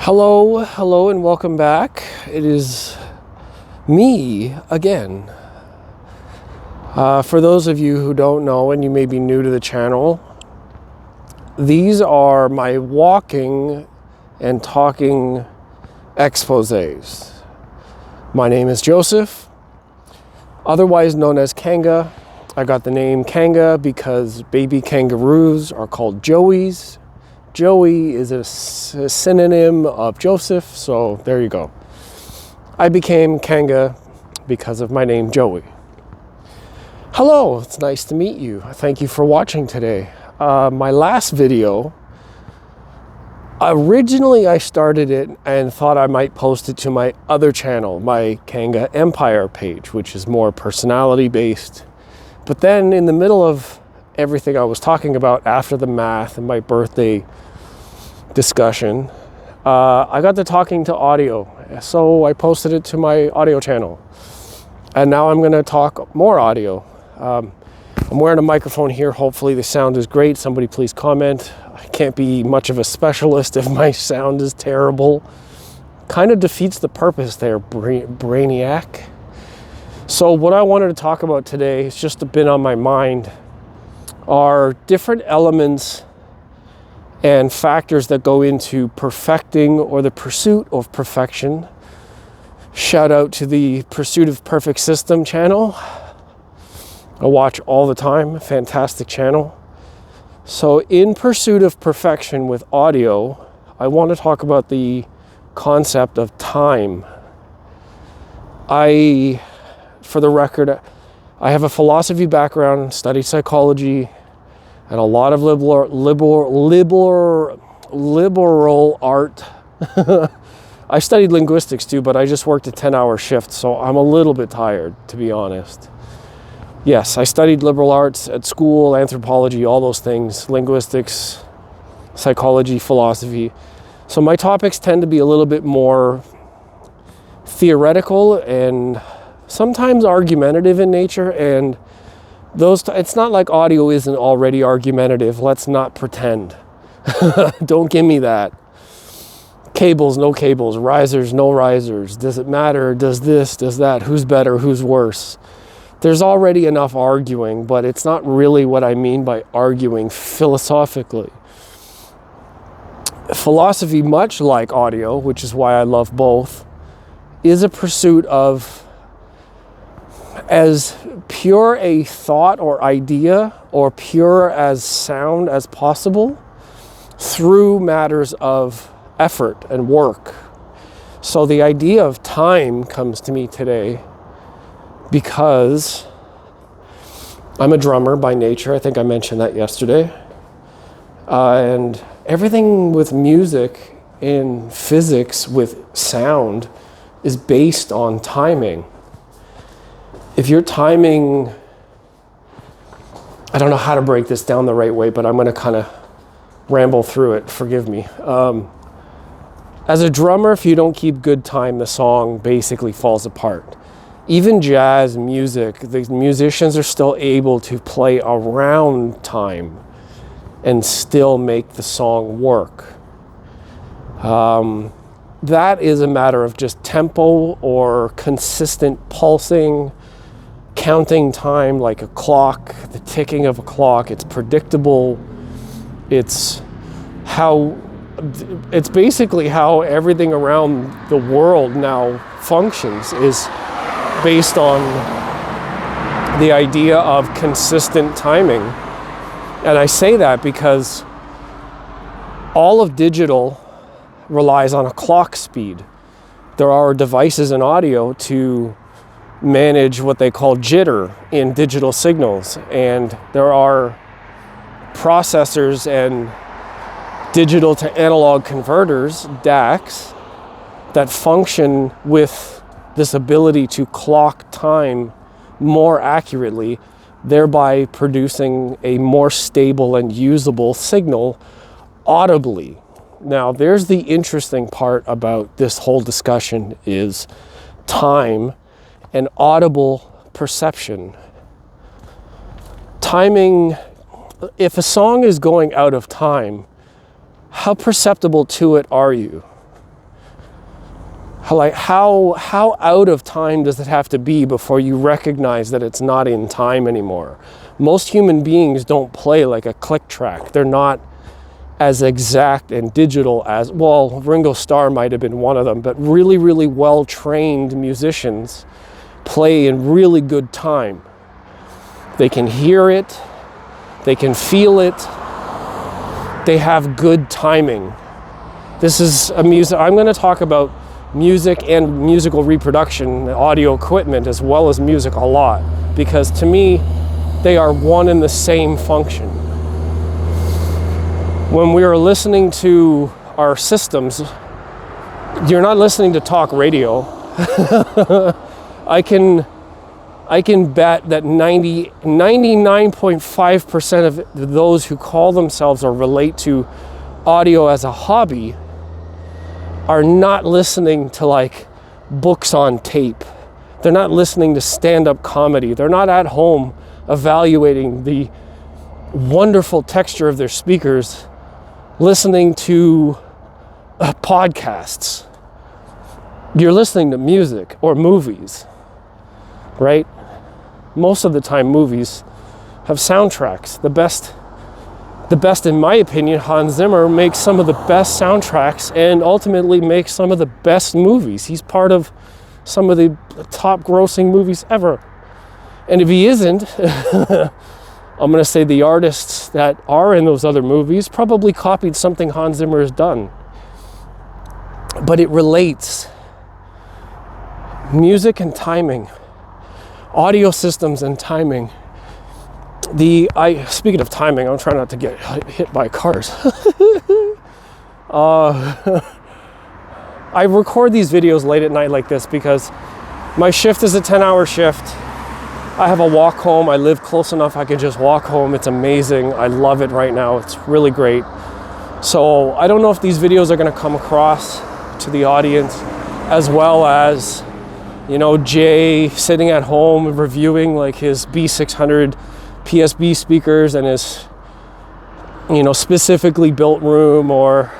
Hello, and welcome back. It is me again. For those of you who don't know, and you may be new to the channel, these are my walking and talking exposés. My name is Joseph, otherwise known as Kanga. I got the name Kanga because baby kangaroos are called Joeys. Joey is a synonym of Joseph, so there you go. I became Kanga because of my name Joey. Hello, it's nice to meet you. Thank you for watching today. My last video, originally I started it and thought I might post it to my other channel, my Kanga Empire page, which is more personality based. But then in the middle of everything I was talking about after the math and my birthday discussion, I got to talking to audio, so I posted it to my audio channel, and now I'm going to talk more audio. I'm wearing a microphone here. Hopefully the sound is great. Somebody please comment. I can't be much of a specialist if my sound is terrible. Kind of defeats the purpose there, brainiac. So what I wanted to talk about today, it's just been on my mind, are different elements and factors that go into perfecting or the pursuit of perfection. Shout out to the Pursuit of Perfect System channel. I watch all the time, fantastic channel. So in Pursuit of Perfection with audio, I want to talk about the concept of time. For the record, I have a philosophy background, studied psychology, and a lot of liberal art. I studied linguistics too, but I just worked a 10-hour shift, so I'm a little bit tired, to be honest. Yes, I studied liberal arts at school, anthropology, all those things, linguistics, psychology, philosophy. So my topics tend to be a little bit more theoretical and sometimes argumentative in nature, and it's not like audio isn't already argumentative. Let's not pretend. Don't give me that. Cables, no cables. Risers, no risers. Does it matter? Does this? Does that? Who's better? Who's worse? There's already enough arguing, but it's not really what I mean by arguing philosophically. Philosophy, much like audio, which is why I love both, is a pursuit of as pure a thought or idea or pure as sound as possible through matters of effort and work. So the idea of time comes to me today because I'm a drummer by nature. I think I mentioned that yesterday. And everything with music in physics with sound is based on timing. If you're timing, I don't know how to break this down the right way, but I'm going to kind of ramble through it. Forgive me. As a drummer, if you don't keep good time, the song basically falls apart. Even jazz music, the musicians are still able to play around time and still make the song work. That is a matter of just tempo or consistent pulsing, counting time like a clock, the ticking of a clock. It's predictable. It's basically how everything around the world now functions, is based on the idea of consistent timing. And I say that because all of digital relies on a clock speed. There are devices in audio to manage what they call jitter in digital signals, and there are processors and digital to analog converters, DACs, that function with this ability to clock time more accurately, thereby producing a more stable and usable signal audibly. Now, there's the interesting part about this whole discussion is time and audible perception. Timing, if a song is going out of time, how perceptible to it are you? How out of time does it have to be before you recognize that it's not in time anymore? Most human beings don't play like a click track. They're not as exact and digital as, well, Ringo Starr might have been one of them, but really, really well-trained musicians play in really good time. They can hear it, they can feel it, they have good timing. This is a music, I'm going to talk about music and musical reproduction, audio equipment, as well as music a lot, because to me, they are one and the same function. When we are listening to our systems, you're not listening to talk radio. I can bet that 99.5% of those who call themselves or relate to audio as a hobby are not listening to like books on tape. They're not listening to stand-up comedy. They're not at home evaluating the wonderful texture of their speakers, listening to podcasts. You're listening to music or movies, right? Most of the time movies have soundtracks. The best in my opinion, Hans Zimmer makes some of the best soundtracks and ultimately makes some of the best movies. He's part of some of the top grossing movies ever. And if he isn't, I'm going to say the artists that are in those other movies probably copied something Hans Zimmer has done. But it relates. Music and timing. Audio systems and timing. Speaking of timing, I'm trying not to get hit by cars. I record these videos late at night like this because my shift is a 10-hour shift. I have a walk home. I live close enough I can just walk home. It's amazing. I love it right now. It's really great. So I don't know if these videos are going to come across to the audience as well as, you know, Jay sitting at home reviewing like his B600 PSB speakers and his, you know, specifically built room, or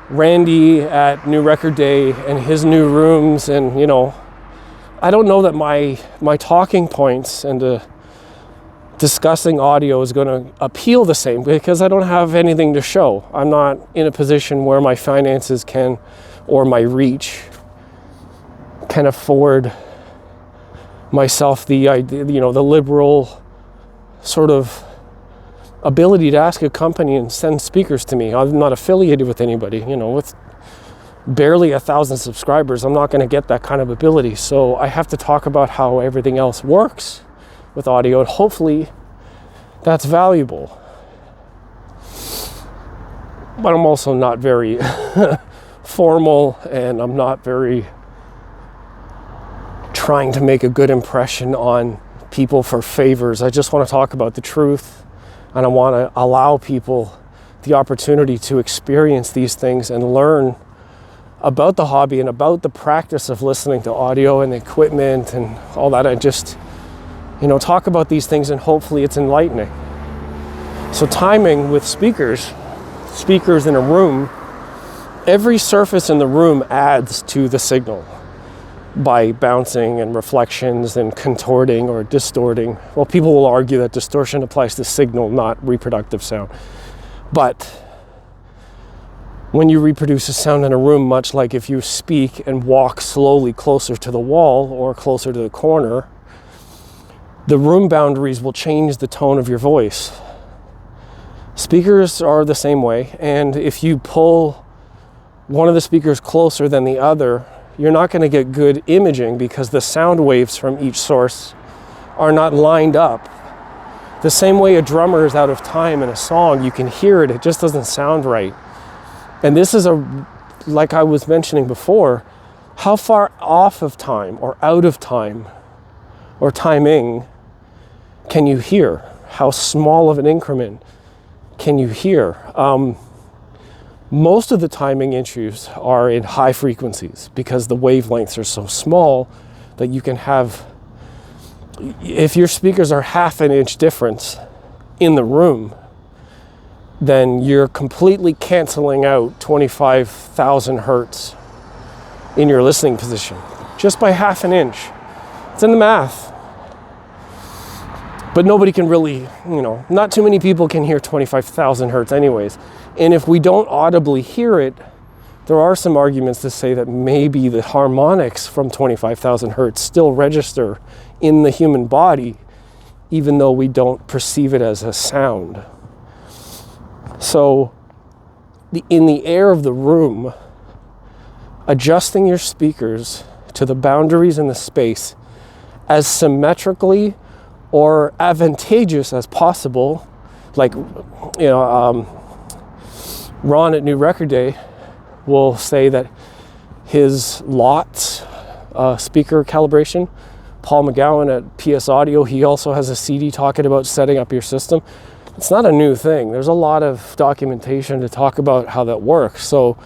Randy at New Record Day and his new rooms. And, you know, I don't know that my talking points and discussing audio is going to appeal the same because I don't have anything to show. I'm not in a position where my finances can, or my reach can afford myself the idea, you know, the liberal sort of ability to ask a company and send speakers to me. I'm not affiliated with anybody, you know, with barely 1,000 subscribers. I'm not going to get that kind of ability. So I have to talk about how everything else works with audio, and hopefully that's valuable. But I'm also not very formal, and I'm not very trying to make a good impression on people for favors. I just want to talk about the truth, and I want to allow people the opportunity to experience these things and learn about the hobby and about the practice of listening to audio and equipment and all that. I just, you know, talk about these things, and hopefully it's enlightening. So timing with speakers in a room, every surface in the room adds to the signal by bouncing and reflections and contorting or distorting. Well, people will argue that distortion applies to signal, not reproductive sound. But when you reproduce a sound in a room, much like if you speak and walk slowly closer to the wall or closer to the corner, the room boundaries will change the tone of your voice. Speakers are the same way, and if you pull one of the speakers closer than the other, you're not going to get good imaging because the sound waves from each source are not lined up. The same way a drummer is out of time in a song, you can hear it, it just doesn't sound right. And this is like I was mentioning before, how far off of time or out of time or timing can you hear? How small of an increment can you hear? Most of the timing issues are in high frequencies because the wavelengths are so small that you can have, if your speakers are half an inch difference in the room, then you're completely canceling out 25,000 hertz in your listening position, just by 1/2 inch. It's in the math. But nobody can really, not too many people can hear 25,000 hertz anyways. And if we don't audibly hear it, there are some arguments to say that maybe the harmonics from 25,000 hertz still register in the human body, even though we don't perceive it as a sound. So in the air of the room, adjusting your speakers to the boundaries in the space as symmetrically or advantageous as possible, like, Ron at New Record Day will say that his LOTS speaker calibration, Paul McGowan at PS Audio, he also has a CD talking about setting up your system. It's not a new thing. There's a lot of documentation to talk about how that works. So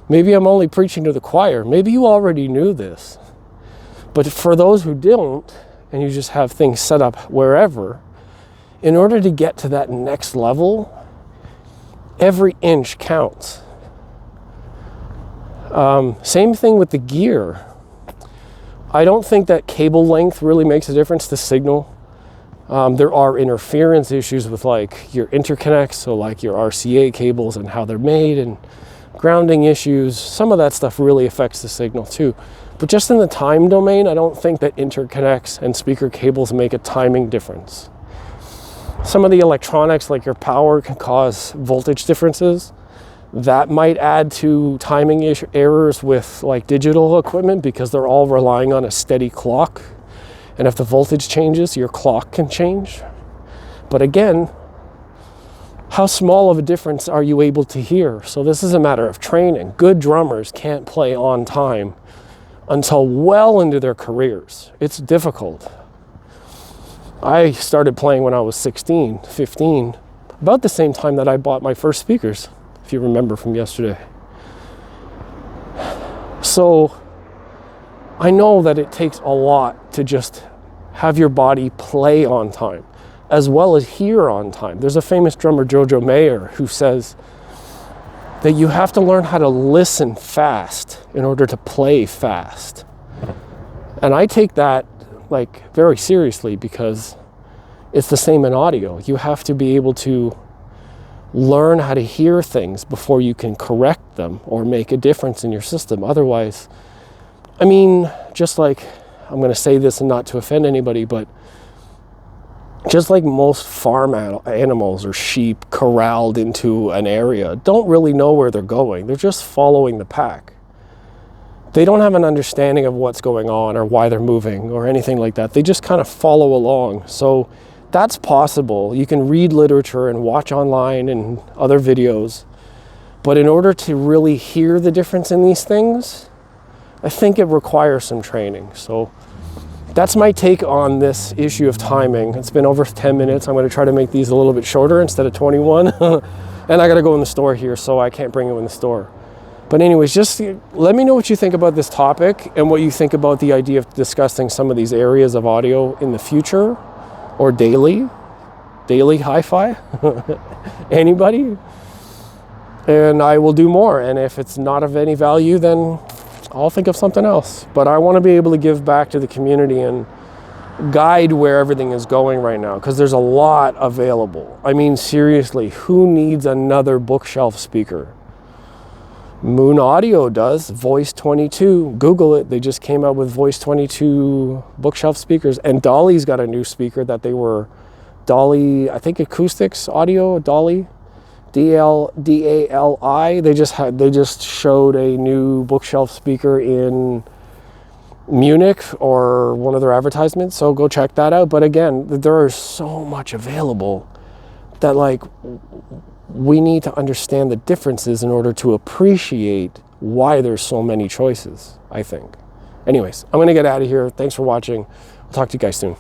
maybe I'm only preaching to the choir. Maybe you already knew this. But for those who don't, and you just have things set up wherever, in order to get to that next level, every inch counts. Same thing with the gear. I don't think that cable length really makes a difference to signal. There are interference issues with like your interconnects, so like your RCA cables and how they're made, and grounding issues. Some of that stuff really affects the signal too. But just in the time domain, I don't think that interconnects and speaker cables make a timing difference. Some of the electronics, like your power, can cause voltage differences. That might add to timing errors with like digital equipment, because they're all relying on a steady clock. And if the voltage changes, your clock can change. But again, how small of a difference are you able to hear? So this is a matter of training. Good drummers can't play on time until well into their careers. It's difficult. I started playing when I was 16, 15, about the same time that I bought my first speakers, if you remember from yesterday. So I know that it takes a lot to just have your body play on time, as well as hear on time. There's a famous drummer, Jojo Mayer, who says that you have to learn how to listen fast in order to play fast. And I take that like very seriously, because it's the same in audio. You have to be able to learn how to hear things before you can correct them or make a difference in your system. Otherwise, I mean, just like, I'm going to say this and not to offend anybody, but just like most farm animals or sheep corralled into an area don't really know where they're going. They're just following the pack. They don't have an understanding of what's going on or why they're moving or anything like that. They just kind of follow along. So that's possible. You can read literature and watch online and other videos. But in order to really hear the difference in these things, I think it requires some training. So that's my take on this issue of timing. It's been over 10 minutes. I'm going to try to make these a little bit shorter instead of 21. And I got to go in the store here, so I can't bring them in the store. But anyways, just let me know what you think about this topic and what you think about the idea of discussing some of these areas of audio in the future or daily hi-fi. Anybody? And I will do more. And if it's not of any value, then I'll think of something else. But I want to be able to give back to the community and guide where everything is going right now, because there's a lot available. I mean, seriously, who needs another bookshelf speaker? Moon Audio does. Voice 22. Google it. They just came out with Voice 22 bookshelf speakers. And Dolly's got a new speaker that they were Dolly, I think Acoustics Audio, Dolly. DALI. They just showed a new bookshelf speaker in Munich, or one of their advertisements, so go check that out. But again, there is so much available that like we need to understand the differences in order to appreciate why there's so many choices, I think. Anyways, I'm gonna get out of here. Thanks for watching. I'll talk to you guys soon.